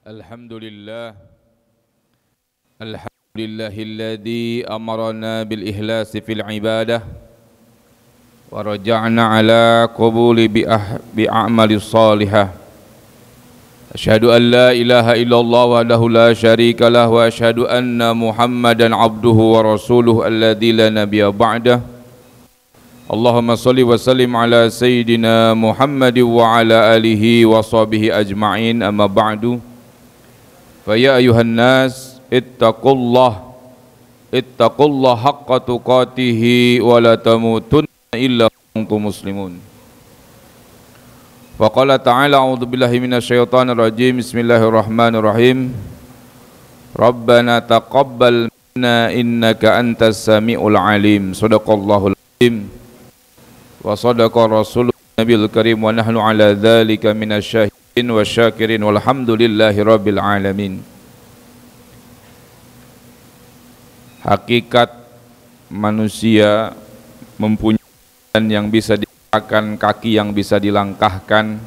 Alhamdulillah Alhamdulillahilladzi amarna bil ikhlasi fil ibadah wa raja'na ala qabuli bi a'mali salihah. Asyhadu an la ilaha illallah wahdahu la syarika lah wa asyhadu anna Muhammadan abduhu wa rasuluhu alladzi la nabiyya ba'dah. Allahumma salli wa sallim ala sayyidina Muhammad wa ala alihi wa sahbihi ajma'in, amma ba'du. Fa ya ayuhan nas ittaqullah haqqa tuqatih wa la tamutunna illa wa antum muslimun. Wa qala ta'ala a'udzu billahi minasyaitonir rajim. Bismillahirrahmanirrahim. Rabbana taqabbal minna innaka antas samiul alim. Shadaqallahul azim. Wa sadaqa rasulun nabiyil karim wa nahnu ala dzalika minasyahidin wasyakirin walhamdulillahi rabbil alamin. Hakikat manusia mempunyai badan yang bisa diarahkan, kaki yang bisa dilangkahkan,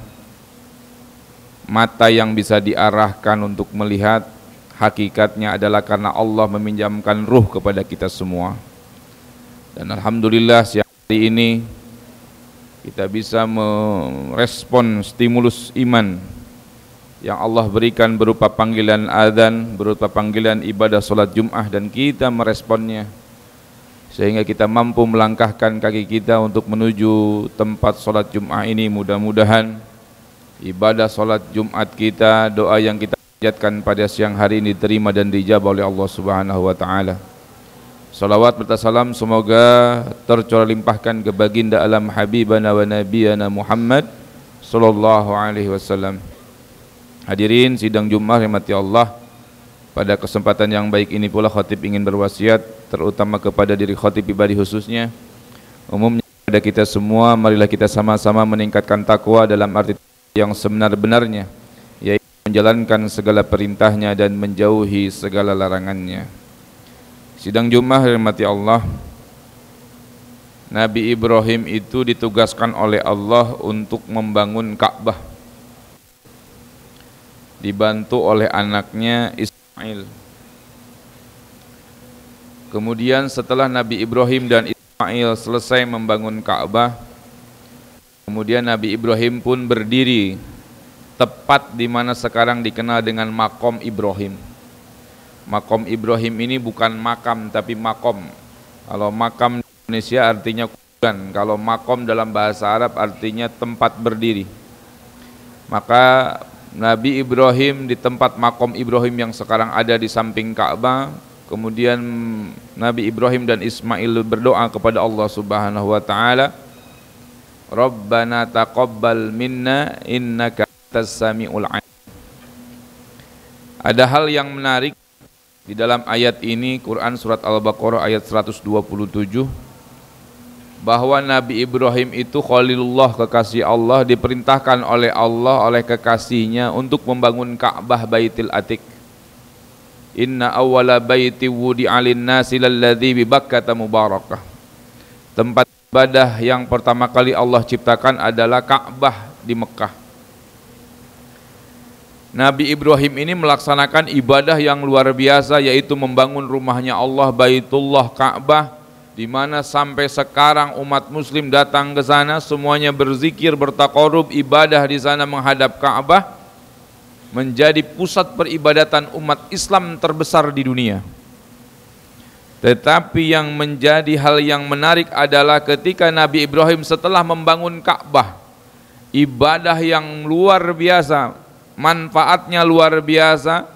mata yang bisa diarahkan untuk melihat. Hakikatnya adalah karena Allah meminjamkan ruh kepada kita semua. Dan alhamdulillah siang hari ini kita bisa merespon stimulus iman yang Allah berikan berupa panggilan azan, berupa panggilan ibadah salat Jumat, dan kita meresponnya sehingga kita mampu melangkahkan kaki kita untuk menuju tempat salat Jumat ini. Mudah-mudahan ibadah salat Jumat kita, doa yang kita panjatkan pada siang hari ini diterima dan dijabah oleh Allah Subhanahu wa taala. Salawat serta salam semoga tercurah limpahkan ke baginda alam habibana wa nabiyana Muhammad sallallahu alaihi wasallam. Hadirin sidang Jumat rahmati Allah, pada kesempatan yang baik ini pula khatib ingin berwasiat terutama kepada diri khatib pribadi khususnya, umumnya kepada kita semua, marilah kita sama-sama meningkatkan takwa dalam arti yang sebenar-benarnya, yaitu menjalankan segala perintahnya dan menjauhi segala larangannya. Sidang Jumat rahmati Allah, Nabi Ibrahim itu ditugaskan oleh Allah untuk membangun Ka'bah, dibantu oleh anaknya Ismail. Kemudian setelah Nabi Ibrahim dan Ismail selesai membangun Ka'bah, kemudian Nabi Ibrahim pun berdiri tepat di mana sekarang dikenal dengan Maqam Ibrahim. Maqam Ibrahim ini bukan makam tapi makom. Kalau makam di Indonesia artinya kuburan, kalau makom dalam bahasa Arab artinya tempat berdiri. Maka Nabi Ibrahim di tempat Maqam Ibrahim yang sekarang ada di samping Ka'bah. Kemudian Nabi Ibrahim dan Ismail berdoa kepada Allah Subhanahu wa taala, Rabbana taqabbal minna innaka antas samiul alim. Ada hal yang menarik di dalam ayat ini, Quran surat Al-Baqarah ayat 127, bahwa Nabi Ibrahim itu Khalilullah, kekasih Allah, diperintahkan oleh Allah, oleh kekasihnya untuk membangun Ka'bah Baitul Atiq. Inna awwala baiti wudi'a lin-nasi lalladzi bi Bakkah mubarakah. Tempat ibadah yang pertama kali Allah ciptakan adalah Ka'bah di Mekah. Nabi Ibrahim ini melaksanakan ibadah yang luar biasa, yaitu membangun rumahnya Allah, Baitullah, Ka'bah, di mana sampai sekarang umat muslim datang ke sana semuanya berzikir, bertaqarrub, ibadah di sana menghadap Ka'bah, menjadi pusat peribadatan umat Islam terbesar di dunia. Tetapi yang menjadi hal yang menarik adalah ketika Nabi Ibrahim setelah membangun Ka'bah, ibadah yang luar biasa, manfaatnya luar biasa,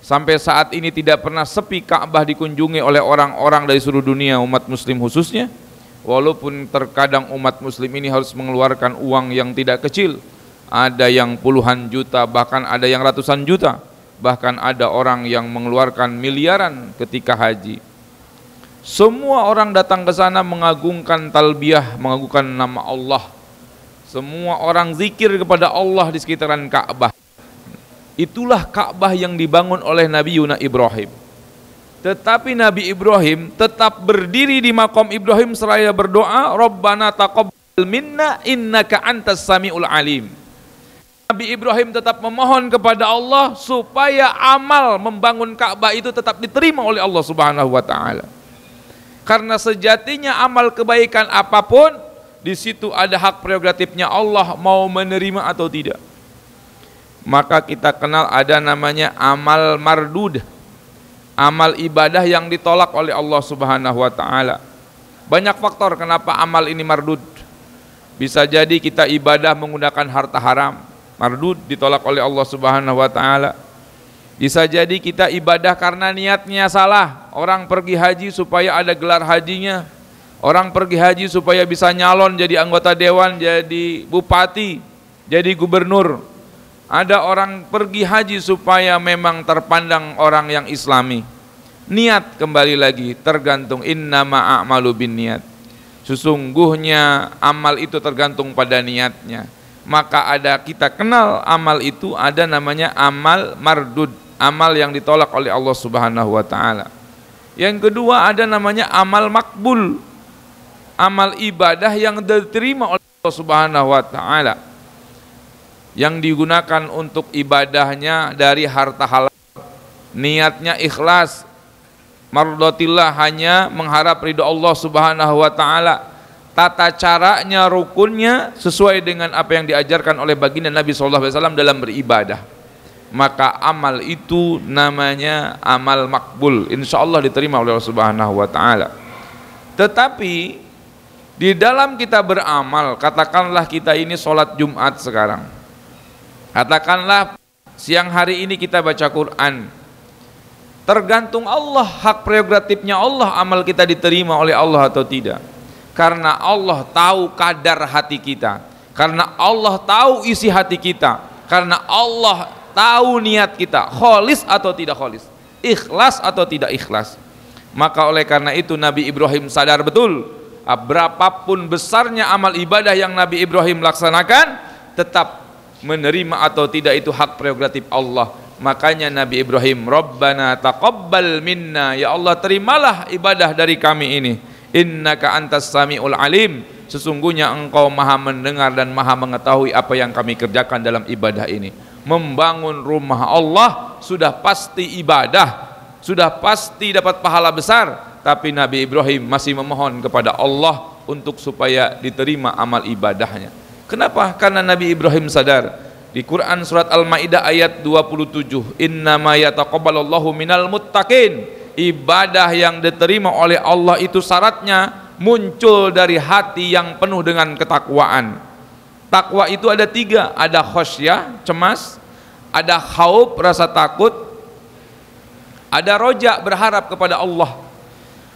sampai saat ini tidak pernah sepi Ka'bah dikunjungi oleh orang-orang dari seluruh dunia, umat muslim khususnya. Walaupun terkadang umat muslim ini harus mengeluarkan uang yang tidak kecil, ada yang puluhan juta, bahkan ada yang ratusan juta, bahkan ada orang yang mengeluarkan miliaran ketika haji. Semua orang datang ke sana mengagungkan talbiyah, mengagungkan nama Allah. Semua orang zikir kepada Allah di sekitaran Ka'bah. Itulah Ka'bah yang dibangun oleh Nabi Yuna Ibrahim. Tetapi Nabi Ibrahim tetap berdiri di Maqam Ibrahim seraya berdoa, Rabbana taqabbal minna innaka antas samiul alim. Nabi Ibrahim tetap memohon kepada Allah supaya amal membangun Ka'bah itu tetap diterima oleh Allah Subhanahu wa taala. Karena sejatinya amal kebaikan apapun di situ ada hak prerogatifnya Allah mau menerima atau tidak. Maka kita kenal ada namanya amal mardud, amal ibadah yang ditolak oleh Allah Subhanahu wa taala. Banyak faktor kenapa amal ini mardud. Bisa jadi kita ibadah menggunakan harta haram, mardud, ditolak oleh Allah Subhanahu wa taala. Bisa jadi kita ibadah karena niatnya salah. Orang pergi haji supaya ada gelar hajinya. Orang pergi haji supaya bisa nyalon jadi anggota dewan, jadi bupati, jadi gubernur. Ada orang pergi haji supaya memang terpandang orang yang islami. Niat kembali lagi tergantung, innama a'malu binniyat. Sesungguhnya amal itu tergantung pada niatnya. Maka ada kita kenal amal itu ada namanya amal mardud, amal yang ditolak oleh Allah Subhanahu wa taala. Yang kedua ada namanya amal makbul, amal ibadah yang diterima oleh Allah Subhanahu wa taala, yang digunakan untuk ibadahnya dari harta halal, niatnya ikhlas, mardatillah, hanya mengharap ridho Allah Subhanahu wa taala. Tata caranya, rukunnya sesuai dengan apa yang diajarkan oleh baginda Nabi SAW dalam beribadah. Maka amal itu namanya amal makbul, insya Allah diterima oleh Allah Subhanahu wa taala. Tetapi di dalam kita beramal, katakanlah kita ini sholat Jumat sekarang, katakanlah siang hari ini kita baca Quran, tergantung Allah, hak prerogatifnya Allah amal kita diterima oleh Allah atau tidak. Karena Allah tahu kadar hati kita, karena Allah tahu isi hati kita, karena Allah tahu niat kita, kholis atau tidak kholis, ikhlas atau tidak ikhlas. Maka oleh karena itu Nabi Ibrahim sadar betul, berapapun besarnya amal ibadah yang Nabi Ibrahim laksanakan, tetap menerima atau tidak itu hak prerogatif Allah. Makanya Nabi Ibrahim, Rabbana taqabbal minna, ya Allah terimalah ibadah dari kami ini. Innaka antas sami'ul alim, sesungguhnya engkau maha mendengar dan maha mengetahui apa yang kami kerjakan dalam ibadah ini. Membangun rumah Allah sudah pasti ibadah, sudah pasti dapat pahala besar. Tapi Nabi Ibrahim masih memohon kepada Allah untuk supaya diterima amal ibadahnya. Kenapa? Karena Nabi Ibrahim sadar, di Quran surat Al-Maidah ayat 27, innama yataqabbalallahu minal muttaqin, ibadah yang diterima oleh Allah itu syaratnya muncul dari hati yang penuh dengan ketakwaan. Takwa itu ada tiga, ada khosyah, cemas, ada khauf, rasa takut, ada roja, berharap kepada Allah.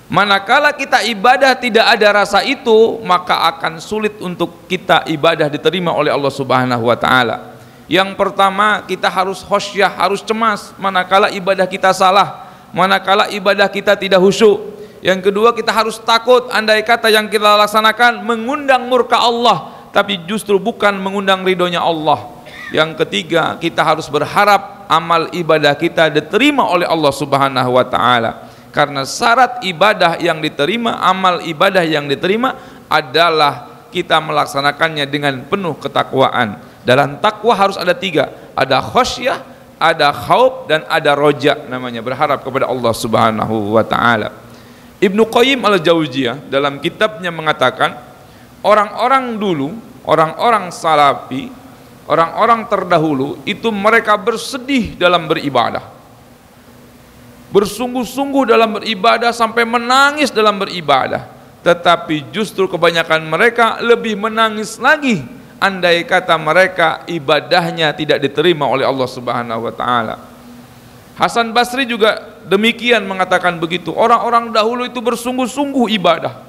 Manakala kita ibadah tidak ada rasa itu, maka akan sulit untuk kita ibadah diterima oleh Allah Subhanahu wa taala. Yang pertama, kita harus khosyah, harus cemas manakala ibadah kita salah, manakala ibadah kita tidak khusyuk. Yang kedua, kita harus takut andai kata yang kita laksanakan mengundang murka Allah, tapi justru bukan mengundang ridhonya Allah. Yang ketiga, kita harus berharap amal ibadah kita diterima oleh Allah Subhanahu wa taala. Karena syarat ibadah yang diterima, amal ibadah yang diterima adalah kita melaksanakannya dengan penuh ketakwaan. Dalam takwa harus ada tiga, ada khosyah, ada khauf, dan ada roja, namanya berharap kepada Allah Subhanahu wa taala. Ibnu Qayyim al-Jauziyah dalam kitabnya mengatakan, orang-orang dulu, orang-orang salafi, orang-orang terdahulu itu mereka bersedih dalam beribadah, bersungguh-sungguh dalam beribadah sampai menangis dalam beribadah. Tetapi justru kebanyakan mereka lebih menangis lagi andai kata mereka ibadahnya tidak diterima oleh Allah Subhanahu wa taala. Hasan Basri juga demikian mengatakan begitu. Orang-orang dahulu itu bersungguh-sungguh ibadah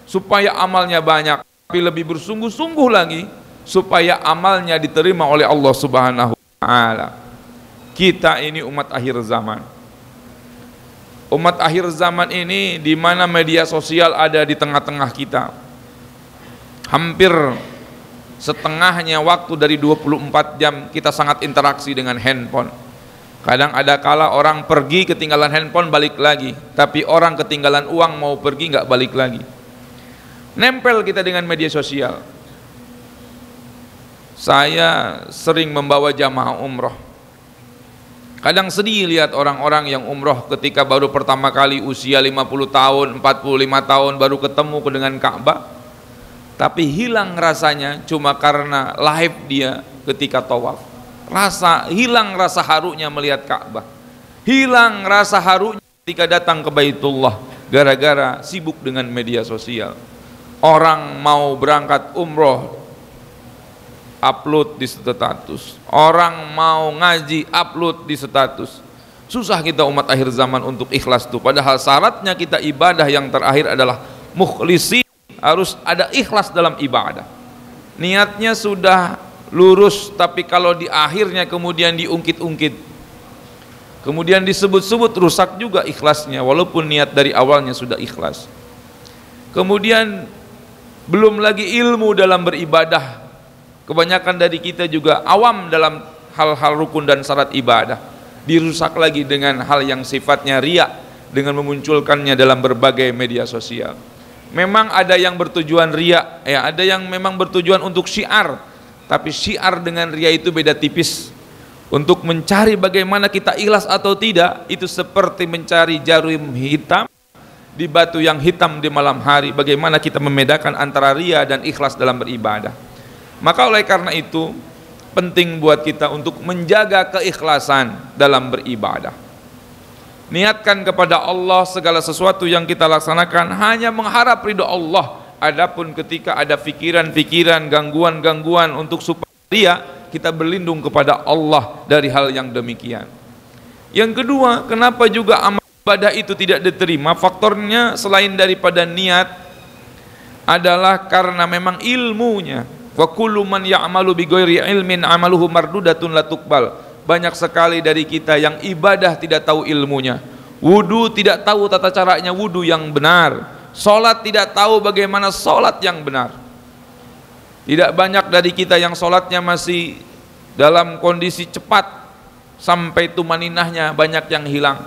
supaya amalnya banyak, tapi lebih bersungguh-sungguh lagi supaya amalnya diterima oleh Allah Subhanahu wa taala. Kita ini umat akhir zaman. Umat akhir zaman ini di mana media sosial ada di tengah-tengah kita. Hampir setengahnya waktu dari 24 jam kita sangat interaksi dengan handphone. Kadang ada kala orang pergi ketinggalan handphone balik lagi, tapi orang ketinggalan uang mau pergi nggak balik lagi. Nempel kita dengan media sosial. Saya sering membawa jamaah umroh. Kadang sedih lihat orang-orang yang umroh ketika baru pertama kali usia 50 tahun, 45 tahun baru ketemu dengan Ka'bah, tapi hilang rasanya cuma karena live dia ketika tawaf. Hilang rasa harunya melihat Ka'bah, hilang rasa harunya ketika datang ke Baitullah, gara-gara sibuk dengan media sosial. Orang mau berangkat umroh upload di status, orang mau ngaji upload di status. Susah kita umat akhir zaman untuk ikhlas tuh, padahal syaratnya kita ibadah yang terakhir adalah mukhlisin, harus ada ikhlas dalam ibadah. Niatnya sudah lurus, tapi kalau di akhirnya kemudian diungkit-ungkit, kemudian disebut-sebut, rusak juga ikhlasnya, walaupun niat dari awalnya sudah ikhlas. Kemudian belum lagi ilmu dalam beribadah. Kebanyakan dari kita juga awam dalam hal-hal rukun dan syarat ibadah, dirusak lagi dengan hal yang sifatnya riya, dengan memunculkannya dalam berbagai media sosial. Memang ada yang bertujuan riya, ya, ada yang memang bertujuan untuk syiar, tapi syiar dengan riya itu beda tipis. Untuk mencari bagaimana kita ikhlas atau tidak, itu seperti mencari jarum hitam di batu yang hitam di malam hari. Bagaimana kita membedakan antara riya dan ikhlas dalam beribadah? Maka oleh karena itu penting buat kita untuk menjaga keikhlasan dalam beribadah. Niatkan kepada Allah segala sesuatu yang kita laksanakan hanya mengharap ridho Allah. Adapun ketika ada pikiran-pikiran, gangguan-gangguan untuk supaya ria, kita berlindung kepada Allah dari hal yang demikian. Yang kedua, kenapa juga amal ibadah itu tidak diterima? Faktornya selain daripada niat adalah karena memang ilmunya. Wa kullu man ya'malu bighairi ilmin amaluhu mardudatun la tuqbal. Banyak sekali dari kita yang ibadah tidak tahu ilmunya. Wudu tidak tahu tata caranya wudu yang benar. Salat tidak tahu bagaimana salat yang benar. Tidak banyak dari kita yang salatnya masih dalam kondisi cepat, sampai tumaninahnya banyak yang hilang.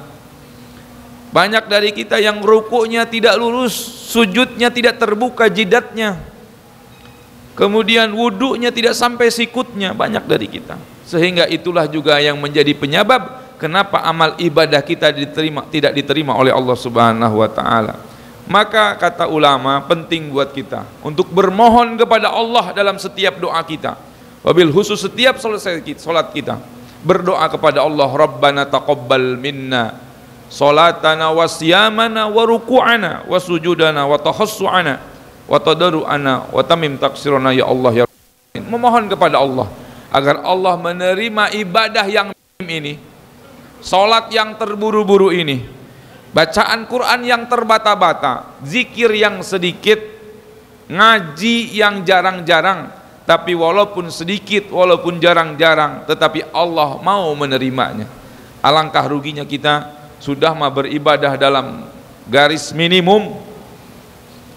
Banyak dari kita yang rukuknya tidak lurus, sujudnya tidak terbuka jidatnya, kemudian wudunya tidak sampai sikutnya, banyak dari kita. Sehingga itulah juga yang menjadi penyebab kenapa amal ibadah kita tidak diterima oleh Allah Subhanahu wa taala. Maka kata ulama, penting buat kita untuk bermohon kepada Allah dalam setiap doa kita. Wabil khusus setiap selesai salat kita, berdoa kepada Allah, Rabbana taqabbal minna salatana wa siyamana wa ruku'ana wa sujudana wa tahassu'ana wa tadarru'ana wa tamim taksirana ya Allah ya Rabbi. Memohon kepada Allah agar Allah menerima ibadah yang ini, salat yang terburu-buru ini, bacaan Quran yang terbata-bata, zikir yang sedikit, ngaji yang jarang-jarang, tapi walaupun sedikit, walaupun jarang-jarang, tetapi Allah mau menerimanya. Alangkah ruginya kita sudah beribadah dalam garis minimum,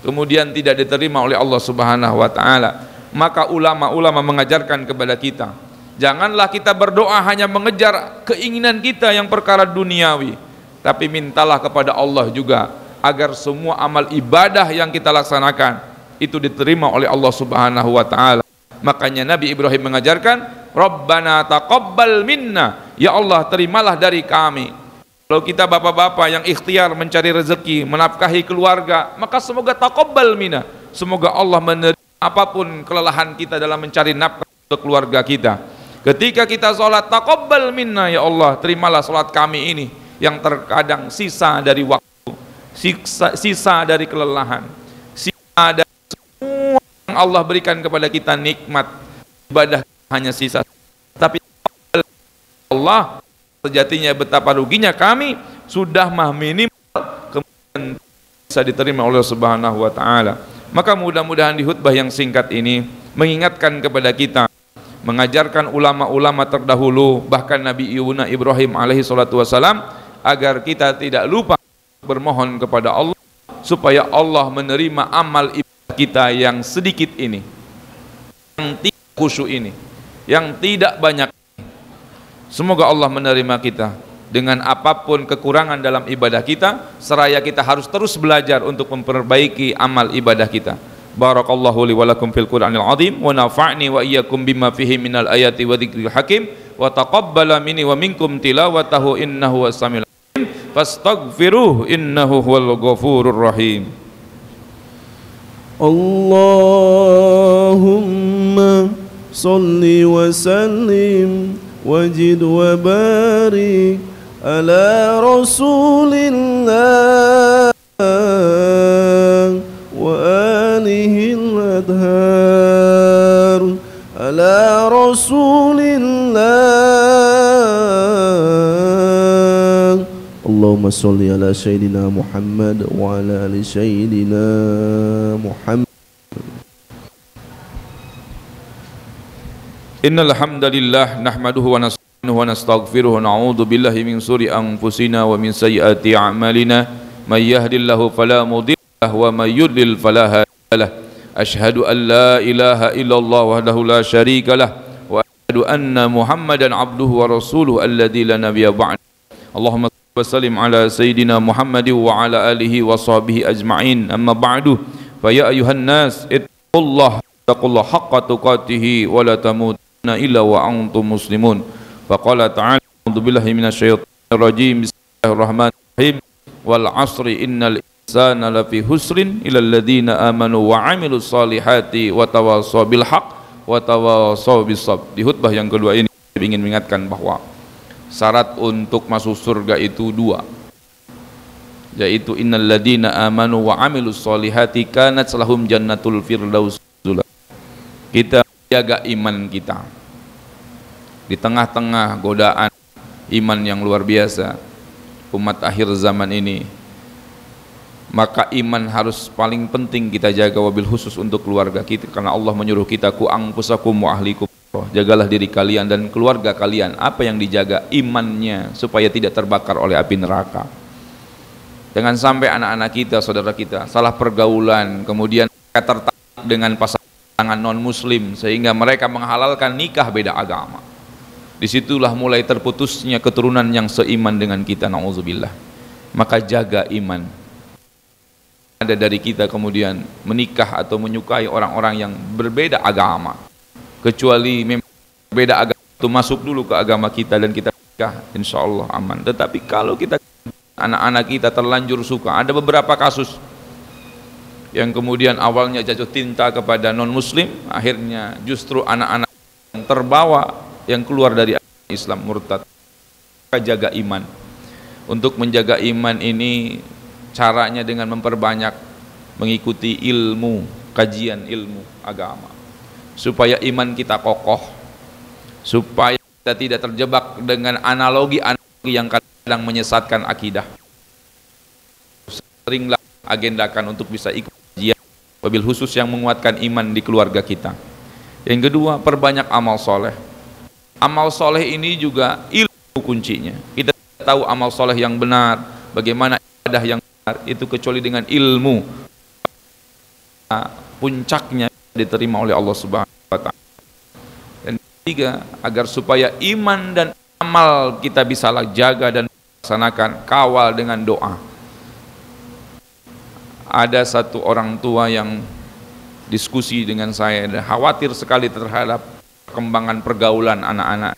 kemudian tidak diterima oleh Allah Subhanahu wa taala. Maka ulama-ulama mengajarkan kepada kita, janganlah kita berdoa hanya mengejar keinginan kita yang perkara duniawi, tapi mintalah kepada Allah juga agar semua amal ibadah yang kita laksanakan itu diterima oleh Allah Subhanahu wa taala. Makanya Nabi Ibrahim mengajarkan, Rabbana taqabbal minna, ya Allah terimalah dari kami. Kalau kita bapak-bapak yang ikhtiar mencari rezeki, menafkahi keluarga, maka semoga taqabbal minna, semoga Allah menerima apapun kelelahan kita dalam mencari nafkah untuk keluarga kita. Ketika kita sholat, taqabbal minna, ya Allah terimalah sholat kami ini yang terkadang sisa dari waktu, sisa dari kelelahan, sisa dari semua yang Allah berikan kepada kita nikmat ibadah hanya sisa. Tapi Allah, sejatinya betapa ruginya kami sudah minimal kemudian bisa diterima oleh Subhanahu wa taala. Maka mudah-mudahan di khutbah yang singkat ini mengingatkan kepada kita, mengajarkan ulama-ulama terdahulu, bahkan Nabi Ibrahim alaihi salatu wasalam, agar kita tidak lupa bermohon kepada Allah supaya Allah menerima amal ibadah kita yang sedikit ini, yang tidak khusyuk ini, yang tidak banyak. Semoga Allah menerima kita dengan apapun kekurangan dalam ibadah kita, seraya kita harus terus belajar untuk memperbaiki amal ibadah kita. Barakallahu li wa lakum fil Qur'anil azim wa nafa'ni wa iyyakum bima fihi minal ayati wa dzikril hakim wa taqabbala minni wa minkum tilawatahu innahu was-sami'ul alim fastaghfiruhu innahu huwal ghafurur rahim. Allahumma salli wa sallim wajid wa barik ala rasulillah wa alihi al-adhar ala rasulillah. Allahumma salli ala sayyidina Muhammad wa ala ali sayyidina Muhammad. Innal hamdalillah nahmaduhu wa nasta'inuhu wa nastaghfiruhu wa na'udzu billahi min shururi anfusina wa min sayyiati a'malina may yahdihillahu fala mudilla lahu wa may yudlil fala hadiya lahu. Asyhadu an la ilaha illallah wahdahu la syarika lah wa asyhadu anna Muhammadan abduhu wa rasuluhu alladzi la nabiyya ba'd. Allahumma shalli wa sallim ala sayyidina Muhammad wa ala alihi wa sahbihi ajma'in. Amma ba'du. Fa ya ayyuhan nas ittaqullaha haqqa tuqatih wa la tamutunna illa wa antum muslimun. Faqala ta'ala a'udzu billahi minasyaitonir rajim. Bismillahirrahmanirrahim. Wal 'asri innal insana lafi husrin illal ladzina amanu wa 'amilus solihati wa tawassaw bil haqq wa tawassaw bis sabr. Di khutbah yang kedua ini saya ingin mengingatkan bahwa syarat untuk masuk surga itu dua, yaitu innal ladzina amanu wa 'amilus solihati kanat lahum jannatul firdaus. Kita jaga iman kita di tengah-tengah godaan iman yang luar biasa umat akhir zaman ini, maka iman harus paling penting kita jaga, wabil khusus untuk keluarga kita, karena Allah menyuruh kita ku anfusakum wa ahlikum, jagalah diri kalian dan keluarga kalian. Apa yang dijaga? Imannya, supaya tidak terbakar oleh api neraka. Jangan sampai anak-anak kita, saudara kita salah pergaulan, kemudian tertarik dengan pasangan non muslim sehingga mereka menghalalkan nikah beda agama. Disitulah mulai terputusnya keturunan yang seiman dengan kita, na'udzubillah. Maka jaga iman. Ada dari kita kemudian menikah atau menyukai orang-orang yang berbeda agama, kecuali memang berbeda agama itu masuk dulu ke agama kita dan kita nikah, insya Allah aman. Tetapi kalau kita anak-anak kita terlanjur suka, ada beberapa kasus yang kemudian awalnya jatuh cinta kepada non muslim, akhirnya justru anak-anak yang terbawa, yang keluar dari Islam, murtad. Kita jaga iman. Untuk menjaga iman ini caranya dengan memperbanyak mengikuti ilmu, kajian ilmu agama, supaya iman kita kokoh, supaya kita tidak terjebak dengan analogi-analogi yang kadang menyesatkan akidah. Seringlah agendakan untuk bisa ikut kajian, wabil khusus yang menguatkan iman di keluarga kita. Yang kedua, perbanyak amal soleh. Amal soleh ini juga ilmu kuncinya. Kita tahu amal soleh yang benar, bagaimana ibadah yang benar itu kecuali dengan ilmu. Puncaknya diterima oleh Allah Subhanahu wa Ta'ala. Dan ketiga, agar supaya iman dan amal kita bisa jaga dan laksanakan, kawal dengan doa. Ada satu orang tua yang diskusi dengan saya dan khawatir sekali terhadap perkembangan pergaulan anak-anak,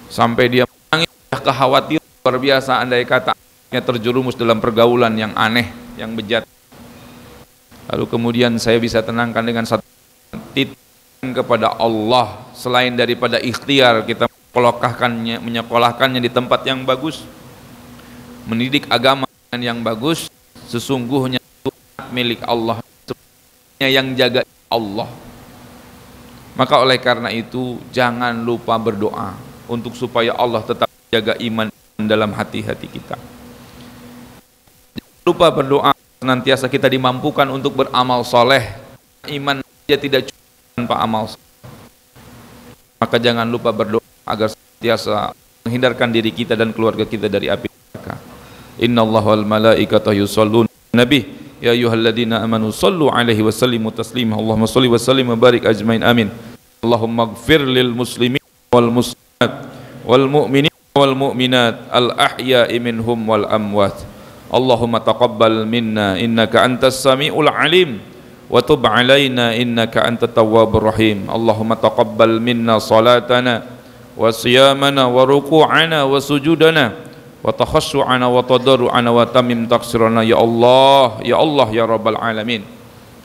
sampai dia menangis, kekhawatiran luar biasa andai kata anaknya terjerumus dalam pergaulan yang aneh, yang bejat. Lalu kemudian saya bisa tenangkan dengan satu titipkan kepada Allah, selain daripada ikhtiar kita menyekolahkannya di tempat yang bagus, mendidik agama yang bagus, sesungguhnya milik Allah, yang jaga Allah. Maka oleh karena itu jangan lupa berdoa untuk supaya Allah tetap jaga iman dalam hati-hati kita. Jangan lupa berdoa senantiasa kita dimampukan untuk beramal soleh. Iman saja tidak cukup tanpa amal soleh. Maka jangan lupa berdoa agar senantiasa menghindarkan diri kita dan keluarga kita dari api neraka. Innallaha wal malaikatahu yusholluna 'alan nabi ya ayyuhalladzina amanu shallu 'alaihi wa sallimu taslima. Allahumma shalli wa sallim wa barik ajmain amin. Allahumma ighfir lil muslimin wal muslimat wal mu'minin wal mu'minat al ahya'i minhum wal amwat. Allahumma taqabbal minna innaka antas sami'ul alim wa tub alaina innaka antat tawwabur rahim. Allahumma taqabbal minna salatana wa siyamana wa ruku'ana wa sujudana wa takhassu'ana wa tadarru'ana wa tamim taqsirana ya Allah ya rabbal alamin.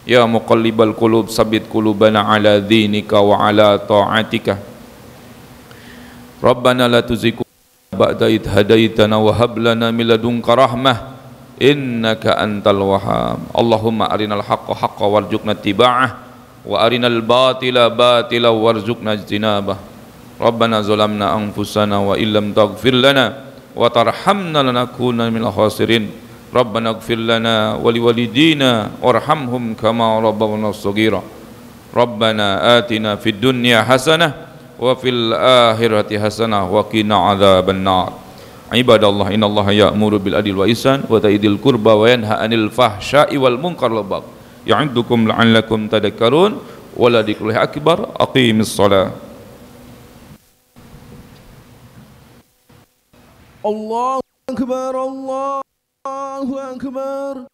Ya muqallibal qulub sabbit qulubana ala dinika wa ala ta'atika. Rabbana la tuzigh ba'da idh hadaitana wa hab lana min ladunka rahmah innaka antal wahhab. Allahumma arinal haqqa haqqan warzuqna ittiba'ah wa arinal batila batila warzuqna ijtinabah. Rabbana zalamna anfusana wa illam taghfir lana wa tarhamna lanakunanna minal khasirin. Rabbana ighfir lana wa liwalidina warhamhum kama rabbawna shaghira. Rabbana atina fid dunya hasanah wa fil akhirati hasanah wa qina adzaban nar. Ibadallah innallaha ya'muru bil adli wa ihsan wa ta'idil qurba wa yanha 'anil fahsya'i wal munkar wal baghi ya'idukum la'allakum tadhakkarun wa la dzikrullahi akbar. Aqimis shalah. Allahu akbar, Allahu akbar.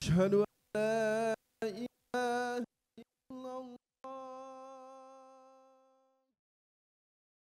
Asyhadu an la